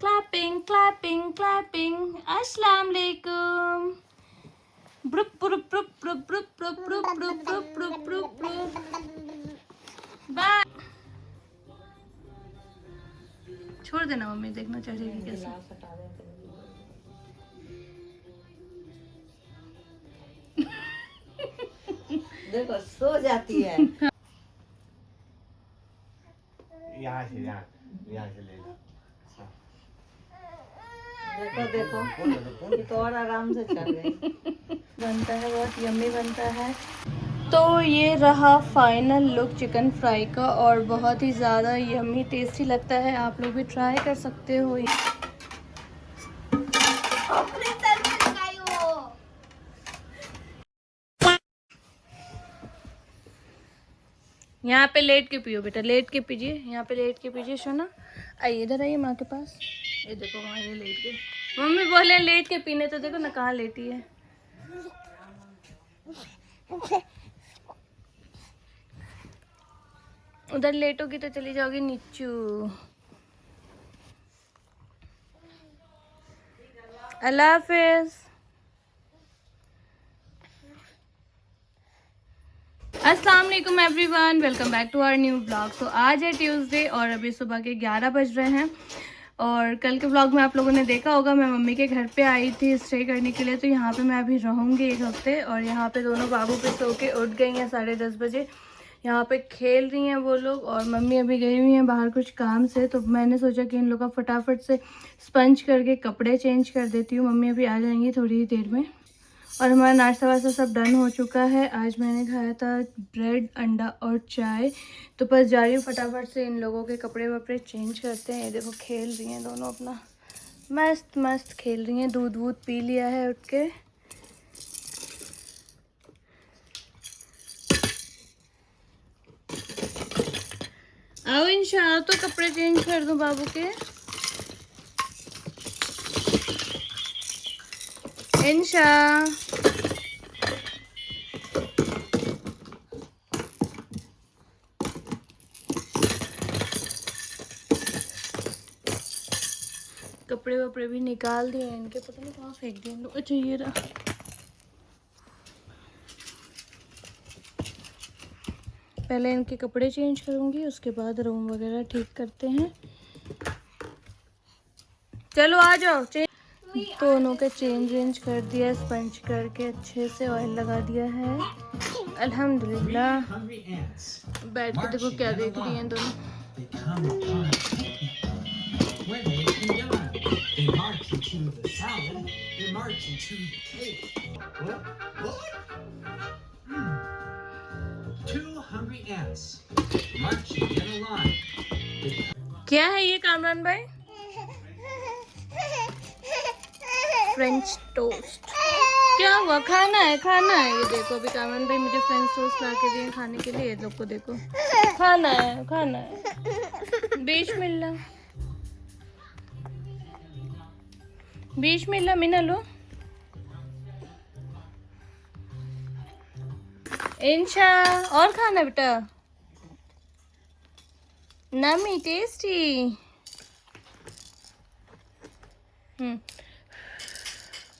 clapping, clapping, clapping. Assalamu alaikum. Brup, brup, brup, brup, brup, brup, brup, brup, brup, brup, brup, brup. Bye. छोड़ देना mummy, देखना चढ़ेगी कैसे। देखो सो जाती है। यहाँ से ले लो। देखो देखो ये तो और आराम से चल गई। बनता है, बहुत यम्मी बनता है। तो ये रहा फाइनल लुक चिकन फ्राई का और बहुत ही ज़्यादा यम्मी टेस्टी लगता है। आप लोग भी ट्राई कर सकते हो। यहाँ पे लेट के पियो बेटा, लेट के पीजिए, यहाँ पे लेट के पीजिए सोना। आइए इधर आइए माँ के पास। ये देखो वहाँ ये लेट के, मम्मी बोले लेट के पीने, तो देखो ना कहाँ लेटी है। उधर लेटोगी तो चली जाओगी नीचू। अल्लाह हाफिज। अस्सलाम वालेकुम everyone, welcome back to our new blog. तो आज है ट्यूसडे और अभी सुबह के 11 बज रहे हैं। और कल के ब्लॉग में आप लोगों ने देखा होगा मैं मम्मी के घर पे आई थी स्टे करने के लिए। तो यहाँ पे मैं अभी रहूँगी एक हफ्ते। और यहाँ पे दोनों बाबू पे सो के उठ गई हैं 10:30 बजे। यहाँ पे खेल रही हैं वो लोग और मम्मी अभी गई हुई हैं बाहर कुछ काम से। तो मैंने सोचा कि इन लोग का फटाफट से स्पंज करके कपड़े चेंज कर देती हूँ। मम्मी अभी आ जाएंगी थोड़ी ही देर में। और हमारा नाश्ता वास्ता सब डन हो चुका है। आज मैंने खाया था ब्रेड, अंडा और चाय। तो बस जा रही हूँ फटाफट से इन लोगों के कपड़े वपड़े चेंज करते हैं। ये देखो खेल रही हैं दोनों अपना, मस्त मस्त खेल रही हैं। दूध वूध पी लिया है उठ के। आओ इंशा, तो कपड़े चेंज कर दूँ बाबू के। इंशा कपड़े वपड़े भी निकाल दिए इनके, पता नहीं कहाँ फेंक दिए इन लोग। अच्छा ये रहा। पहले इनके कपड़े चेंज करूँगी, उसके बाद रूम वगैरह ठीक करते हैं। चलो आ जाओ। दोनों के चेंज वेंज कर दिया, स्पंज करके अच्छे से ऑयल लगा दिया है अल्हम्दुलिल्लाह। बैठ के देखो क्या देख रही हैं दोनों। क्या है ये कामरान भाई? French toast. क्या हुआ? खाना है, खाना है। ये देखो अभी कामरान भाई मुझे फ्रेंच टोस्ट ला के दिए खाने के लिए। लोग को देखो, खाना है, खाना है। बिस्मिल्लाह, बिस्मिल्लाह। मिना लो। इंशा और खाना बेटा, नमी टेस्टी।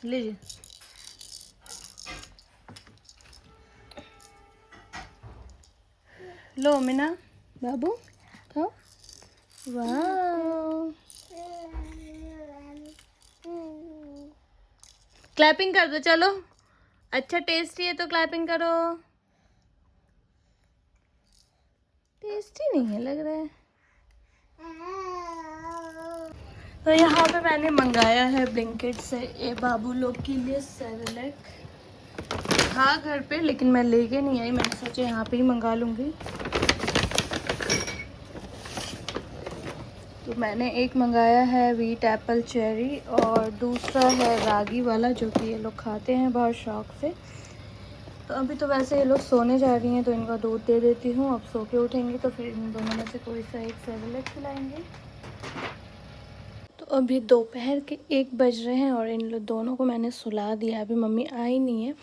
लीजिए। लो मीना बाबू खाओ। वाह, क्लैपिंग कर दो चलो। अच्छा टेस्टी है तो क्लैपिंग करो। टेस्टी नहीं है लग रहा है। तो यहाँ पे मैंने मंगाया है ब्लिंकिट से ये बाबू लोग के लिए सेरेलैक। हाँ घर पे, लेकिन मैं लेके नहीं आई। मैंने सोचा यहाँ पे ही मंगा लूँगी। तो मैंने एक मंगाया है व्हीट एप्पल चेरी और दूसरा है रागी वाला, जो कि ये लोग खाते हैं बहुत शौक से। तो अभी तो वैसे ये लोग सोने जा रही हैं तो इनका दूध दे देती हूँ। अब सो के उठेंगी तो फिर इन दोनों में से कोई सा एक सेरेलैक खिलाएंगे। तो अभी दोपहर के 1 बज रहे हैं और इन लोग दोनों को मैंने सुला दिया। अभी मम्मी आई नहीं है,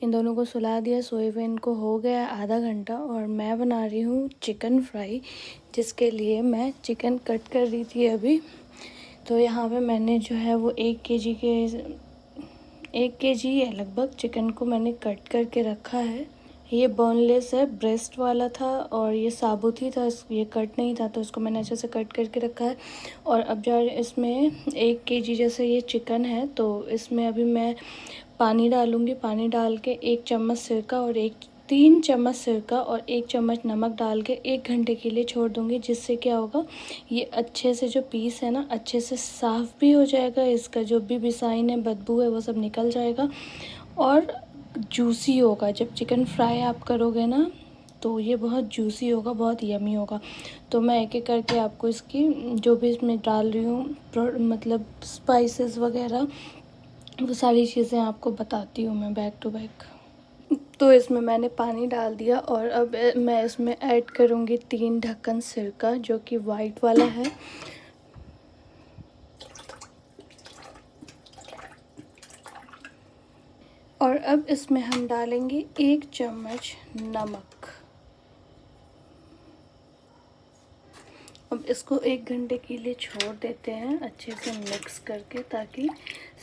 इन दोनों को सुला दिया। सोए हुए इनको हो गया आधा घंटा। और मैं बना रही हूँ चिकन फ्राई, जिसके लिए मैं चिकन कट कर रही थी अभी। तो यहाँ पे मैंने जो है वो 1 केजी है लगभग चिकन को मैंने कट करके रखा है। ये बोनलेस है, ब्रेस्ट वाला था और ये साबुत ही था, ये कट नहीं था, तो इसको मैंने अच्छे से कट करके रखा है। और अब जो इसमें 1 केजी जैसे ये चिकन है, तो इसमें अभी मैं पानी डालूँगी। पानी डाल के 1 चम्मच सिरका और 3 चम्मच सिरका और 1 चम्मच नमक डाल के 1 घंटे के लिए छोड़ दूँगी, जिससे क्या होगा, ये अच्छे से जो पीस है ना अच्छे से साफ़ भी हो जाएगा, इसका जो भी बिसाइन है, बदबू है, वो सब निकल जाएगा और जूसी होगा। जब चिकन फ्राई आप करोगे ना तो ये बहुत जूसी होगा, बहुत यमी होगा। तो मैं एक एक करके आपको इसकी जो भी इसमें डाल रही हूँ मतलब स्पाइसेस वगैरह, वो सारी चीज़ें आपको बताती हूँ मैं बैक टू बैक। तो इसमें मैंने पानी डाल दिया और अब मैं इसमें ऐड करूँगी 3 ढक्कन सिरका, जो कि वाइट वाला है। और अब इसमें हम डालेंगे 1 चम्मच नमक। अब इसको 1 घंटे के लिए छोड़ देते हैं अच्छे से मिक्स करके, ताकि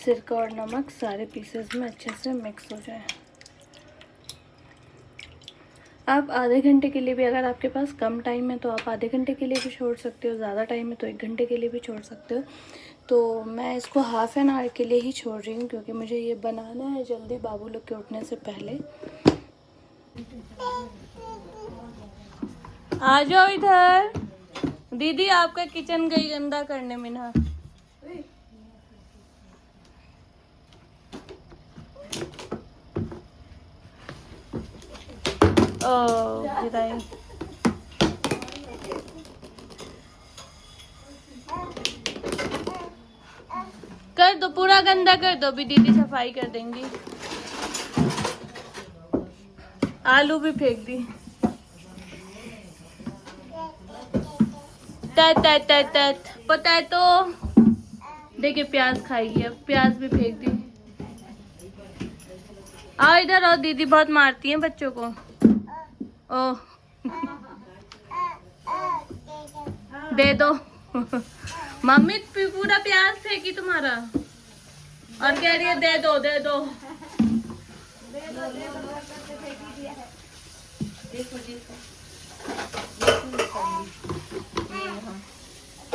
सिरका और नमक सारे पीसेस में अच्छे से मिक्स हो जाए। आप आधे घंटे के लिए भी, अगर आपके पास कम टाइम है तो आप आधे घंटे के लिए भी छोड़ सकते हो, ज़्यादा टाइम है तो 1 घंटे के लिए भी छोड़ सकते हो। तो मैं इसको ½ एन आवर के लिए ही छोड़ रही हूँ, क्योंकि मुझे ये बनाना है जल्दी बाबू लोग के उठने से पहले। आ जाओ इधर, दीदी आपका किचन गई गंदा करने में ना। कर दो, पूरा गंदा कर दो, भी दीदी सफाई कर देंगी। आलू भी फेंक दी। पोटैटो देखिए, प्याज खाएगी, अब प्याज भी फेंक दी। आओ इधर आओ, दीदी बहुत मारती हैं बच्चों को। ओह दे दो। मम्मी पूरा प्याज फेंकी तुम्हारा और कह रही है दे दो दे दो।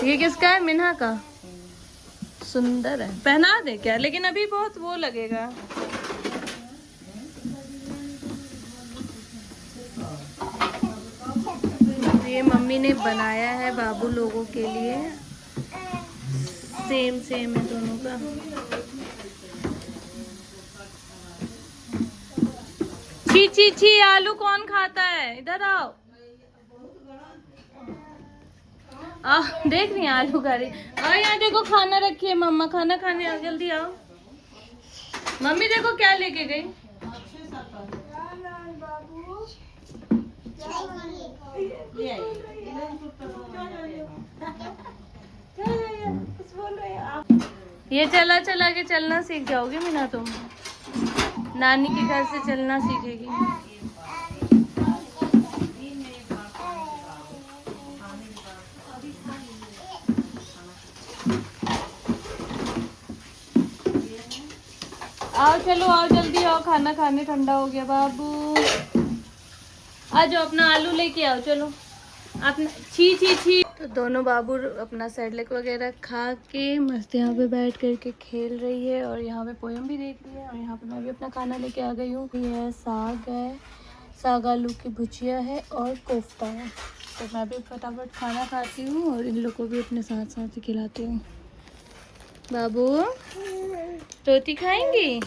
ये किसका है? मिन्हा का। सुंदर है, पहना दे क्या? लेकिन अभी बहुत वो लगेगा। ये मम्मी ने बनाया है बाबू लोगों के लिए, सेम सेम है दोनों का। छी छी छी, आलू कौन खाता है? इधर आओ। देख रही है आलू खा रही। और यहाँ देखो खाना रखी है, मम्मा खाना खाने आओ, जल्दी आओ। मम्मी देखो क्या लेके गई। ये चला चला के चलना सीख जाओगे मीना, तुम नानी के घर से चलना सीखेगी। आओ चलो, आओ जल्दी आओ, खाना खाने, ठंडा हो गया बाबू। आ जाओ, अपना आलू लेके आओ, चलो अपना। छी छी छी। तो दोनों बाबू अपना सैडलेक वगैरह खा के मस्त यहाँ पे बैठ करके खेल रही है और यहाँ पे पोयम भी देख रही है। और यहाँ पे मैं भी अपना खाना लेके आ गई हूँ। ये साग है, साग आलू की भुजिया है और कोफ्ता है। तो मैं भी फटाफट खाना खाती हूँ और इन लोग को भी अपने साथ साथ ही खिलाती हूँ। बाबू रोटी खाएंगी?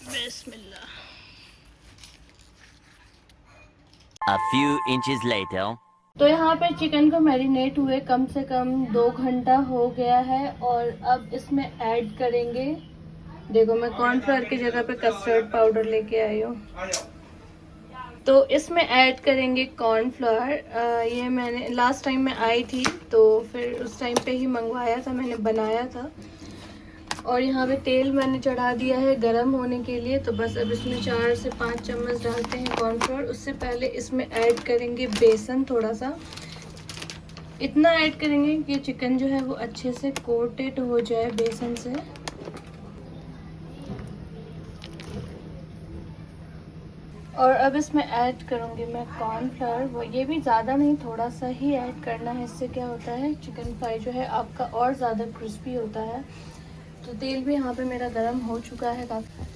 बिस्मिल्लाह। A few inches later. तो यहाँ पे चिकन को मैरिनेट हुए कम से कम 2 घंटा हो गया है और अब इसमें ऐड करेंगे, देखो मैं कॉर्नफ्लोर की जगह पे कस्टर्ड पाउडर लेके आई हूँ। तो इसमें ऐड करेंगे कॉर्नफ्लोर। ये मैंने लास्ट टाइम में आई थी तो फिर उस टाइम पे ही मंगवाया था, मैंने बनाया था। और यहाँ पे तेल मैंने चढ़ा दिया है गरम होने के लिए। तो बस अब इसमें 4 से 5 चम्मच डालते हैं कॉर्नफ्लोर। उससे पहले इसमें ऐड करेंगे बेसन थोड़ा सा, इतना ऐड करेंगे कि चिकन जो है वो अच्छे से कोटेड हो जाए बेसन से। और अब इसमें ऐड करूँगी मैं कॉर्नफ्लावर। वो ये भी ज़्यादा नहीं, थोड़ा सा ही ऐड करना है। इससे क्या होता है, चिकन फ्राई जो है आपका और ज़्यादा क्रिस्पी होता है। तो तेल भी यहाँ पे मेरा गरम हो चुका है काफ़ी।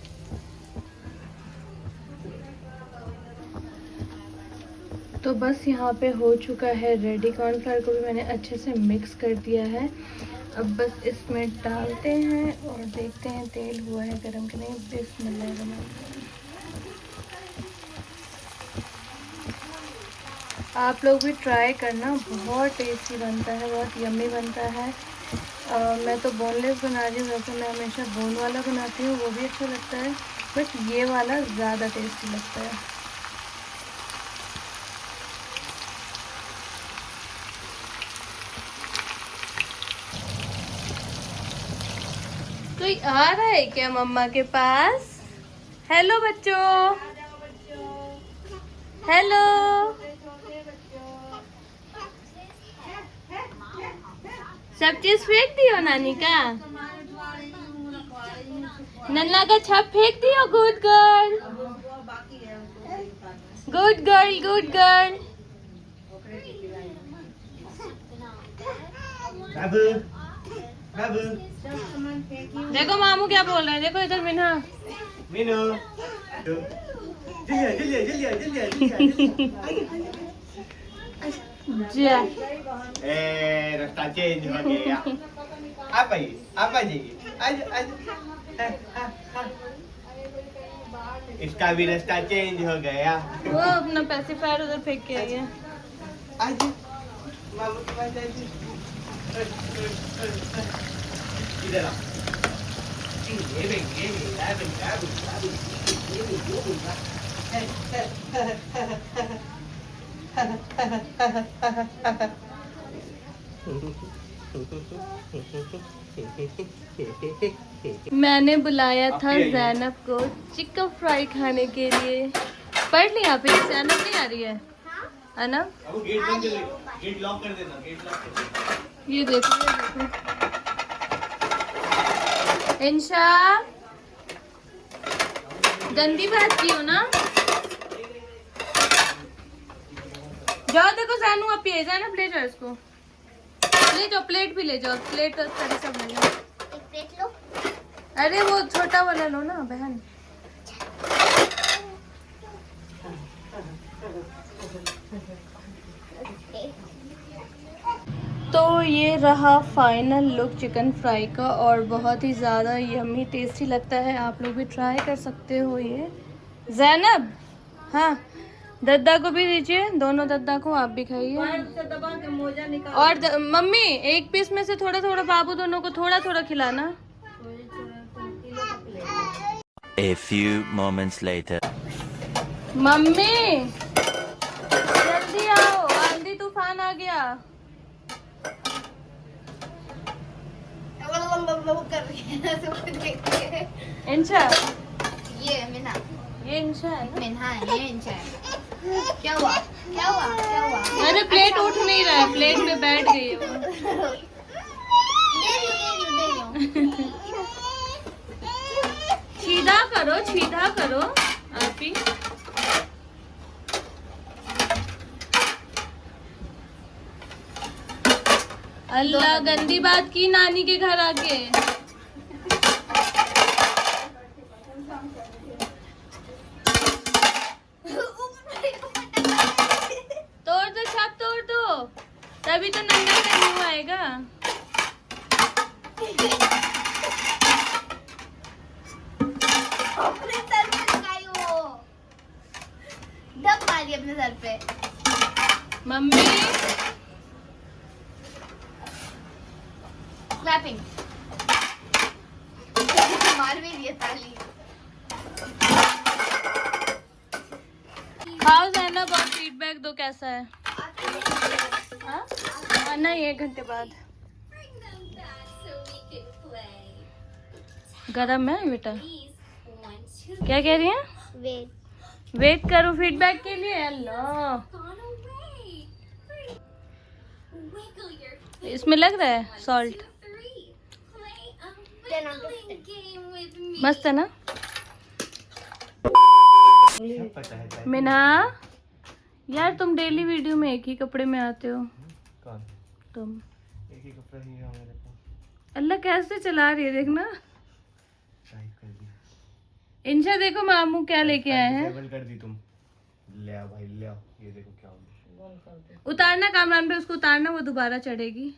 तो बस यहाँ पे हो चुका है रेडी। कॉर्नफ्लावर को भी मैंने अच्छे से मिक्स कर दिया है। अब बस इसमें डालते हैं और देखते हैं तेल हुआ है गरम कि नहीं। बिस्मिल्लाह। आप लोग भी ट्राई करना, बहुत टेस्टी बनता है, बहुत यम्मी बनता है। मैं तो बोनलेस बना रही हूँ, वैसे मैं हमेशा बोन वाला बनाती हूँ, वो भी अच्छा लगता है, बट ये वाला ज़्यादा टेस्टी लगता है। कोई आ रहा है क्या मम्मा के पास? हेलो बच्चों, हेलो। सब चीज फेंक दियो नानी का? नन्ना का छप फेंक दियो। Good girl, good girl, good girl. बाबू बाबू देखो मामू क्या बोल रहे हैं, देखो इधर मिन्हा। मीनू जल्दी जल्दी जल्दी जल्दी जा। रास्ता चेंज हो गया। आप आइए, आप आ जाइए, आज आज इसका भी रास्ता चेंज हो गया। वो अपना पैसिफायर उधर फेंक के आई है। आज मामू के पास आइए। इधर आओ। ये बेटा बेटा मैंने बुलाया था ज़ैनब को चिकन फ्राई खाने के लिए। पढ़ लिया फिर? ज़ैनब नहीं आ रही है अनब? अब गेट बंद कर दे, गेट लॉक कर देना, गेट लॉक कर देना। ये देखो, ये देखो। इंशा, गंदी बात की हो ना। जाओ देखो जानू आप ये जाना, ले जाओ इसको, ले जाओ। प्लेट भी ले जाओ, प्लेट सारे सब ले जाओ। एक प्लेट लो। अरे वो छोटा वाला लो ना बहन। तो ये रहा फाइनल लुक चिकन फ्राई का, और बहुत ही ज़्यादा यम्मी टेस्टी लगता है। आप लोग भी ट्राई कर सकते हो ये। ज़ैनब, हाँ दद्दा को भी दीजिए, दोनों दद्दा को, आप भी खाइए। दबा के मोजा निकाल। और मम्मी एक पीस में से थोड़ा थोड़ा बाबू दोनों को थोड़ा थोड़ा खिलाना। A few moments later. Mummy जल्दी आओ, आंधी तूफान आ गया। कर रही है। इंशा, ये मिन्हा, ये इंशा है ना? मिन्हा ये इंचा है। क्या हुआ? क्या हुआ? क्या हुआ? अरे प्लेट उठ नहीं रहा है, प्लेट पे बैठ गई है वो। दे रही हूँ। सीधा करो, सीधा करो आप ही। अल्लाह, गंदी बात की नानी के घर आके। तोड़ दो, छाप तोड़ दो, तभी तो नंगा का न्यू आएगा। अपने सर पे लगाई वो, डब मारी अपने सर पे। मम्मी क्लैपिंग मार भी दिया ताली। खाओ ज़ैनब और फीडबैक दो कैसा है। हाँ? आना ही 1 घंटे बाद। गरम है बेटा? क्या कह रही हैं? वेट करो फीडबैक के लिए। अल्लाह, इसमें लग रहा है सॉल्ट। मस्त है ना। सब पता है भाई। मीना यार तुम डेली वीडियो में एक ही कपड़े में आते हो। कौन? तुम एक ही कपड़ा ही है मेरे पास। अल्लाह कैसे चला रही है देखना। टाइट कर दी। इंशा देखो मामू क्या लेके आए हैं। डिसेबल कर दी तुम। ले आओ भाई ले आओ, ये देखो क्या हो गया। उतारना कामरान पे, उसको उतारना, वो दोबारा चढ़ेगी।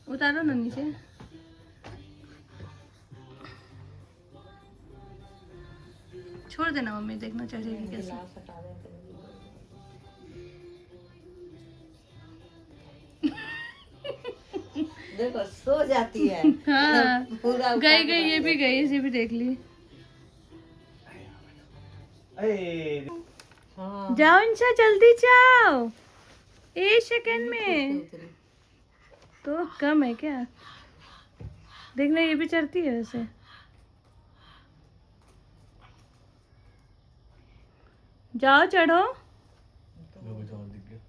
उतारो ना नीचे। छोड़ देना मम्मी, देखना चढ़ेगी कैसे। देखो सो जाती है। हाँ पूरा गई गई, ये भी गई, इसे भी देख ली। अरे हाँ जाओ इंशा जल्दी जाओ, 1 सेकंड में। तो कम है क्या? देखना ये भी चढ़ती है वैसे। जाओ चढ़ो। लोगों को और दिख गया।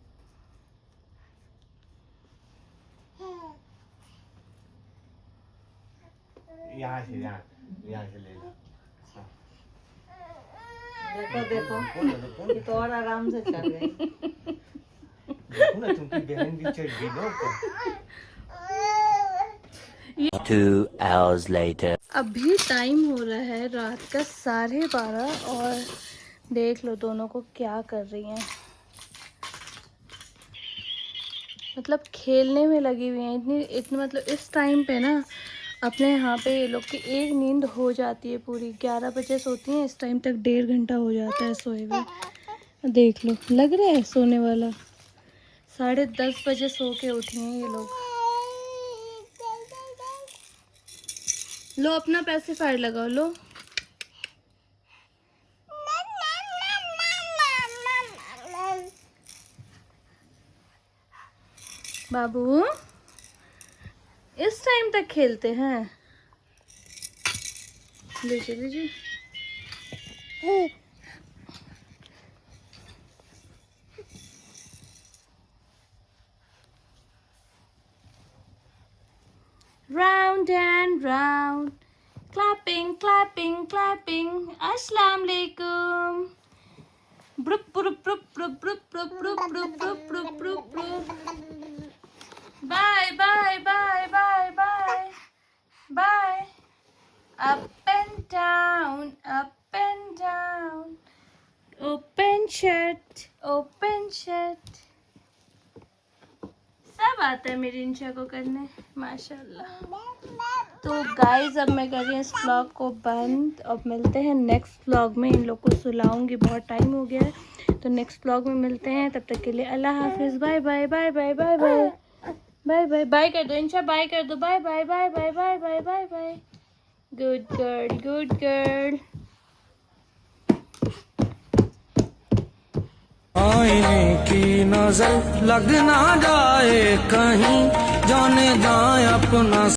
यहाँ से ले लो। देखो देखो ये तो और आराम से चल रही। देखो ना तुमकी बहन भी चढ़ गई ना ऊपर। 2 hours later. अभी टाइम हो रहा है रात का 12:30 और देख लो दोनों को क्या कर रही हैं। मतलब खेलने में लगी हुई हैं इतनी मतलब इस टाइम पे ना अपने यहाँ पे ये लोग की एक नींद हो जाती है पूरी। 11 बजे सोती हैं, इस टाइम तक 1.5 घंटा हो जाता है सोए हुए। देख लो लग रहा है सोने वाला। 10:30 बजे सो के उठी हैं ये लोग। लो अपना पैसिफायर लगाओ, लो। बाबू इस टाइम तक खेलते हैं। लीजिए लीजिए। Round and round, clapping, clapping, clapping. Assalamu alaikum. Brup brup brup brup brup brup brup brup brup brup brup brup. Bye bye bye bye bye bye. Up and down, up and down. Open shut, open shut. सब आता है मेरी इंशा को करने, माशाल्लाह। तो guys अब मैं कर रही हूँ इस व्लॉग को बंद। अब मिलते हैं नेक्स्ट व्लॉग में। इन लोग को सुलाऊंगी, बहुत टाइम हो गया है। तो नेक्स्ट व्लॉग में मिलते हैं, तब तक के लिए अल्लाह हाफिज़। Bye bye bye bye bye bye bye bye bye कर दो इंशा, बाय कर दो। Bye bye bye bye bye bye bye bye. Good girl, good girl. आईने की नजर लग ना जाए कहीं, जाने जाए अपना